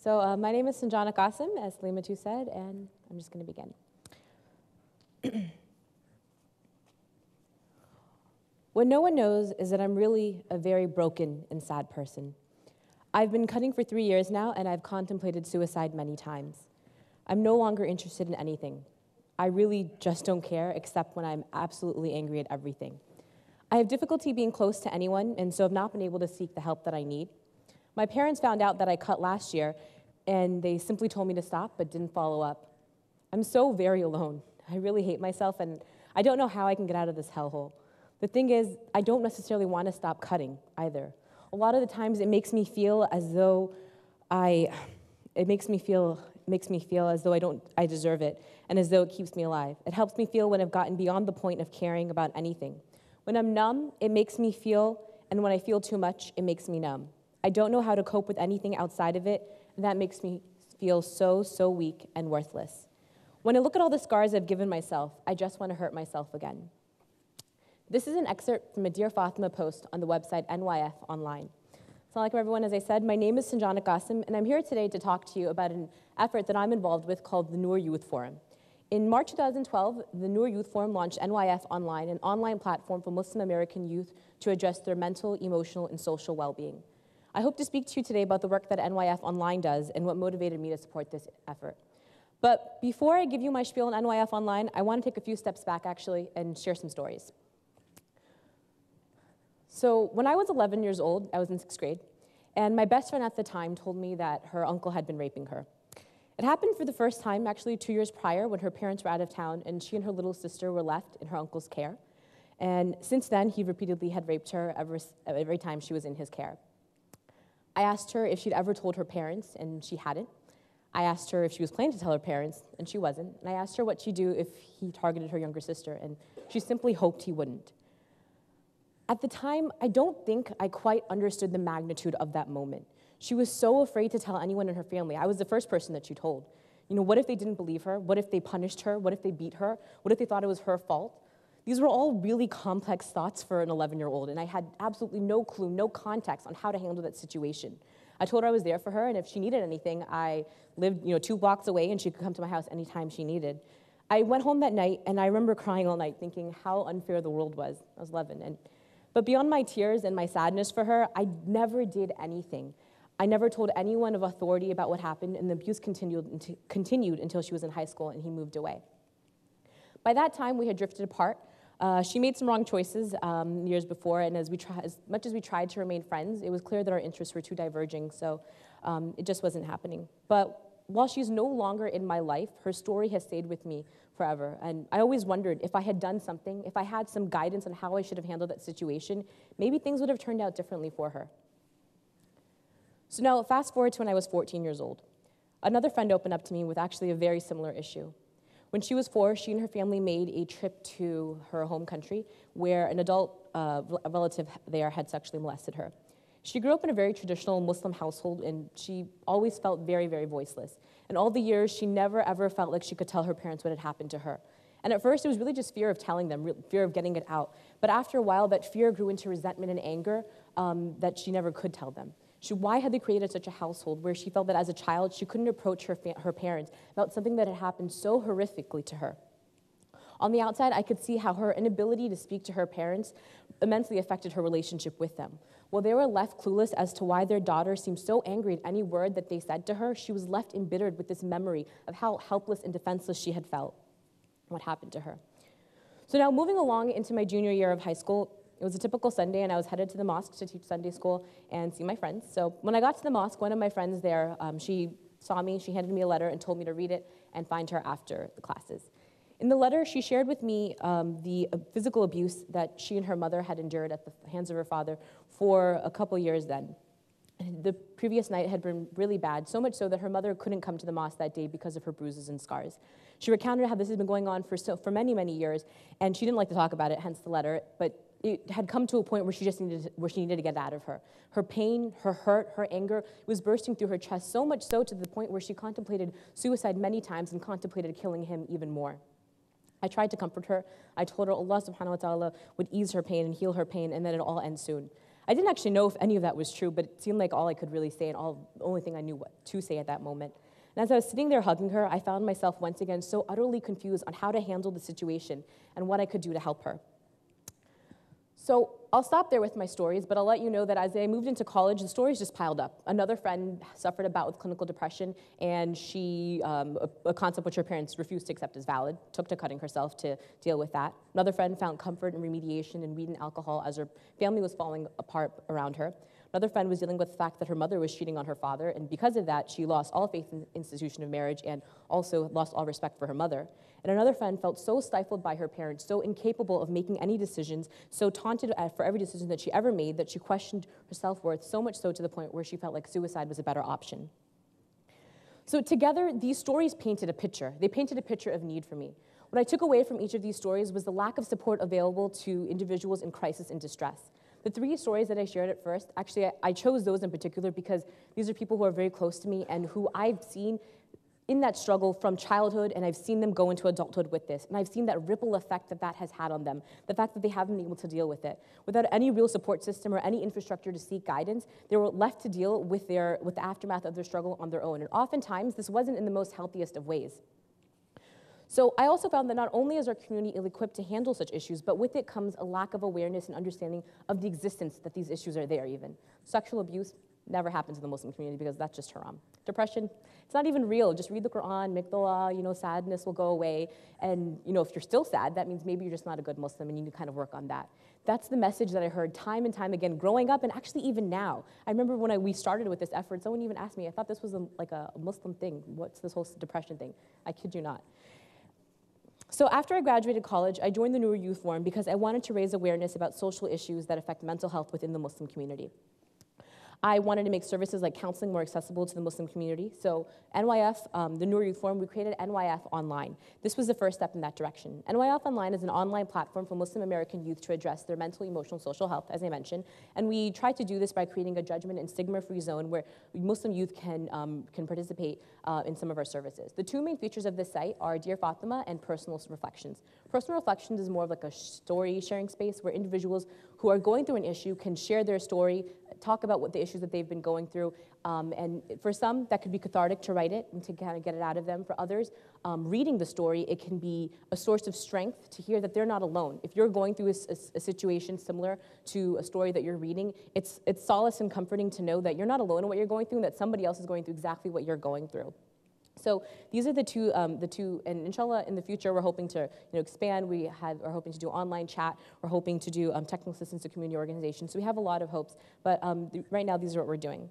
My name is Sanjana Quasem, as Limatu said, and I'm just going to begin. What no one knows is that I'm really a very broken and sad person. I've been cutting for 3 years now, and I've contemplated suicide many times. I'm no longer interested in anything. I really just don't care, except when I'm absolutely angry at everything. I have difficulty being close to anyone, and so have not been able to seek the help that I need. My parents found out that I cut last year, and they simply told me to stop, but didn't follow up. I'm so very alone. I really hate myself, and I don't know how I can get out of this hellhole. The thing is, I don't necessarily want to stop cutting either. A lot of the times it makes me feel as though I deserve it, and as though it keeps me alive. It helps me feel when I've gotten beyond the point of caring about anything. When I'm numb, it makes me feel, and when I feel too much, it makes me numb. I don't know how to cope with anything outside of it, and that makes me feel so weak and worthless. When I look at all the scars I've given myself, I just want to hurt myself again. This is an excerpt from a Dear Fatima post on the website NYF Online. Assalamu alaikum everyone, as I said, my name is Sanjana Quasem, and I'm here today to talk to you about an effort that I'm involved with called the Noor Youth Forum. In March 2012, the Noor Youth Forum launched NYF Online, an online platform for Muslim American youth to address their mental, emotional, and social well-being. I hope to speak to you today about the work that NYF Online does and what motivated me to support this effort. But before I give you my spiel on NYF Online, I want to take a few steps back, actually, and share some stories. So when I was 11 years old, I was in 6th grade, and my best friend at the time told me that her uncle had been raping her. It happened for the first time, actually 2 years prior, when her parents were out of town, and she and her little sister were left in her uncle's care. And since then, he repeatedly had raped her every time she was in his care. I asked her if she'd ever told her parents, and she hadn't. I asked her if she was planning to tell her parents, and she wasn't. And I asked her what she'd do if he targeted her younger sister, and she simply hoped he wouldn't. At the time, I don't think I quite understood the magnitude of that moment. She was so afraid to tell anyone in her family. I was the first person that she told. You know, what if they didn't believe her? What if they punished her? What if they beat her? What if they thought it was her fault? These were all really complex thoughts for an 11-year-old, and I had absolutely no clue, no context on how to handle that situation. I told her I was there for her, and if she needed anything, I lived 2 blocks away, and she could come to my house anytime she needed. I went home that night, and I remember crying all night, thinking how unfair the world was. I was 11. But beyond my tears and my sadness for her, I never did anything. I never told anyone of authority about what happened, and the abuse continued until she was in high school and he moved away. By that time, we had drifted apart. She made some wrong choices years before, and as much as we tried to remain friends, it was clear that our interests were too diverging, so it just wasn't happening. But while she's no longer in my life, her story has stayed with me forever. And I always wondered if I had done something, if I had some guidance on how I should have handled that situation, maybe things would have turned out differently for her. So now, fast forward to when I was 14 years old. Another friend opened up to me with actually a very similar issue. When she was 4, she and her family made a trip to her home country where an adult relative there had sexually molested her. She grew up in a very traditional Muslim household, and she always felt very voiceless. And all the years, she never ever felt like she could tell her parents what had happened to her. And at first, it was really just fear of telling them, fear of getting it out. But after a while, that fear grew into resentment and anger that she never could tell them. Why had they created such a household where she felt that as a child, she couldn't approach her parents about something that had happened so horrifically to her? On the outside, I could see how her inability to speak to her parents immensely affected her relationship with them. While they were left clueless as to why their daughter seemed so angry at any word that they said to her, she was left embittered with this memory of how helpless and defenseless she had felt, what happened to her. So now, moving along into my junior year of high school, it was a typical Sunday, and I was headed to the mosque to teach Sunday school and see my friends. So when I got to the mosque, one of my friends there, she saw me, she handed me a letter and told me to read it and find her after the classes. In the letter, she shared with me the physical abuse that she and her mother had endured at the hands of her father for a couple years then. The previous night had been really bad, so much so that her mother couldn't come to the mosque that day because of her bruises and scars. She recounted how this had been going on for many years, and she didn't like to talk about it, hence the letter, but it had come to a point where she needed to get it out of her. Her pain, her hurt, her anger was bursting through her chest, so much so to the point where she contemplated suicide many times and contemplated killing him even more. I tried to comfort her. I told her Allah subhanahu wa ta'ala would ease her pain and heal her pain, and that it'd all end soon. I didn't actually know if any of that was true, but it seemed like all I could really say and the only thing I knew what to say at that moment. And as I was sitting there hugging her, I found myself once again so utterly confused on how to handle the situation and what I could do to help her. So I'll stop there with my stories, but I'll let you know that as I moved into college, the stories just piled up. Another friend suffered a bout with clinical depression, and she, a concept which her parents refused to accept as valid, took to cutting herself to deal with that. Another friend found comfort in remediation in weed and alcohol as her family was falling apart around her. Another friend was dealing with the fact that her mother was cheating on her father, and because of that, she lost all faith in the institution of marriage and also lost all respect for her mother. And another friend felt so stifled by her parents, so incapable of making any decisions, so taunted for every decision that she ever made that she questioned her self-worth, so much so to the point where she felt like suicide was a better option. So together, these stories painted a picture. They painted a picture of need for me. What I took away from each of these stories was the lack of support available to individuals in crisis and distress. The 3 stories that I shared at first, actually, I chose those in particular because these are people who are very close to me and who I've seen in that struggle from childhood, and I've seen them go into adulthood with this. And I've seen that ripple effect that has had on them, the fact that they haven't been able to deal with it. Without any real support system or any infrastructure to seek guidance, they were left to deal with the aftermath of their struggle on their own. And oftentimes, this wasn't in the most healthiest of ways. So I also found that not only is our community ill-equipped to handle such issues, but with it comes a lack of awareness and understanding of the existence that these issues are there even. Sexual abuse never happens in the Muslim community because that's just haram. Depression, it's not even real. Just read the Quran, make dua, sadness will go away. And, if you're still sad, that means maybe you're just not a good Muslim and you need to kind of work on that. That's the message that I heard time and time again growing up and actually even now. I remember when we started with this effort, someone even asked me, I thought this was like a Muslim thing. What's this whole depression thing? I kid you not. So after I graduated college, I joined the Noor Youth Forum because I wanted to raise awareness about social issues that affect mental health within the Muslim community. I wanted to make services like counseling more accessible to the Muslim community. So NYF, the Noor Youth Forum, we created NYF Online. This was the first step in that direction. NYF Online is an online platform for Muslim American youth to address their mental, emotional, social health, as I mentioned. And we tried to do this by creating a judgment and stigma-free zone where Muslim youth can participate in some of our services. The 2 main features of this site are Dear Fatima and Personal Reflections. Personal Reflections is more of like a story sharing space where individuals who are going through an issue can share their story, talk about what the issues that they've been going through, and for some, that could be cathartic to write it and to kind of get it out of them. For others, reading the story, it can be a source of strength to hear that they're not alone. If you're going through a situation similar to a story that you're reading, it's solace and comforting to know that you're not alone in what you're going through and that somebody else is going through exactly what you're going through. So these are the two, and inshallah, in the future, we're hoping to expand. We are hoping to do online chat. We're hoping to do technical assistance to community organizations. So we have a lot of hopes, but right now, these are what we're doing.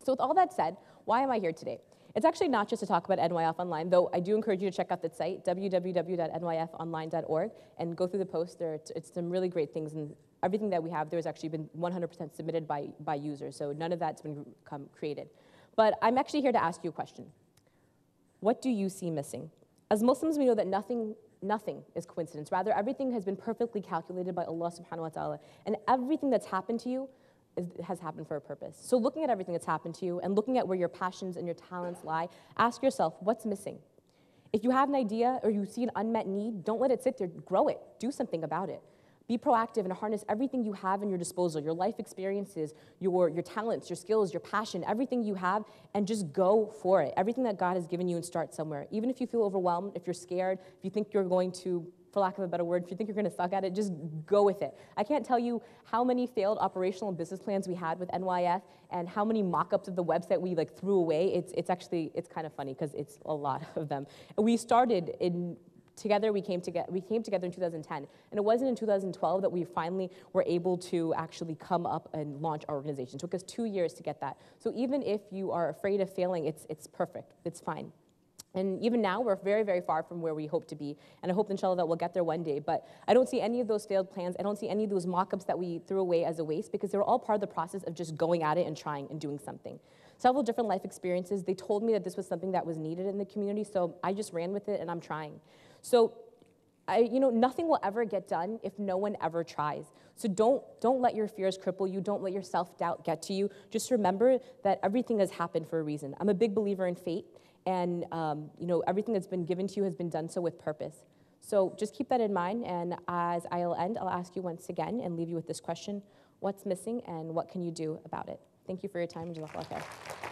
So with all that said, why am I here today? It's actually not just to talk about NYF Online, though I do encourage you to check out that site, www.nyfonline.org, and go through the post. It's some really great things, and everything that we have there has actually been 100% submitted by users, so none of that's been created. But I'm actually here to ask you a question. What do you see missing? As Muslims, we know that nothing is coincidence. Rather, everything has been perfectly calculated by Allah subhanahu wa ta'ala, and everything that's happened to you has happened for a purpose. So looking at everything that's happened to you and looking at where your passions and your talents lie, ask yourself, what's missing? If you have an idea or you see an unmet need, don't let it sit there, grow it, do something about it. Be proactive and harness everything you have in your disposal, your life experiences, your talents, your skills, your passion, everything you have, and just go for it. Everything that God has given you, and start somewhere. Even if you feel overwhelmed, if you're scared, if you think you're going to, for lack of a better word, if you think you're going to suck at it, just go with it. I can't tell you how many failed operational and business plans we had with NYF and how many mock-ups of the website we threw away. It's kind of funny because it's a lot of them. We started together, we came together in 2010, and it wasn't in 2012 that we finally were able to actually come up and launch our organization. It took us 2 years to get that. So even if you are afraid of failing, it's perfect, it's fine. And even now, we're very, very far from where we hope to be, and I hope, inshallah, that we'll get there one day. But I don't see any of those failed plans. I don't see any of those mock-ups that we threw away as a waste, because they were all part of the process of just going at it and trying and doing something. Several different life experiences, they told me that this was something that was needed in the community, so I just ran with it, and I'm trying. So, nothing will ever get done if no one ever tries. So don't let your fears cripple you. Don't let your self-doubt get to you. Just remember that everything has happened for a reason. I'm a big believer in fate, and everything that's been given to you has been done so with purpose. So just keep that in mind, and as I'll end, I'll ask you once again and leave you with this question: what's missing and what can you do about it? Thank you for your time. Jazakallah khair.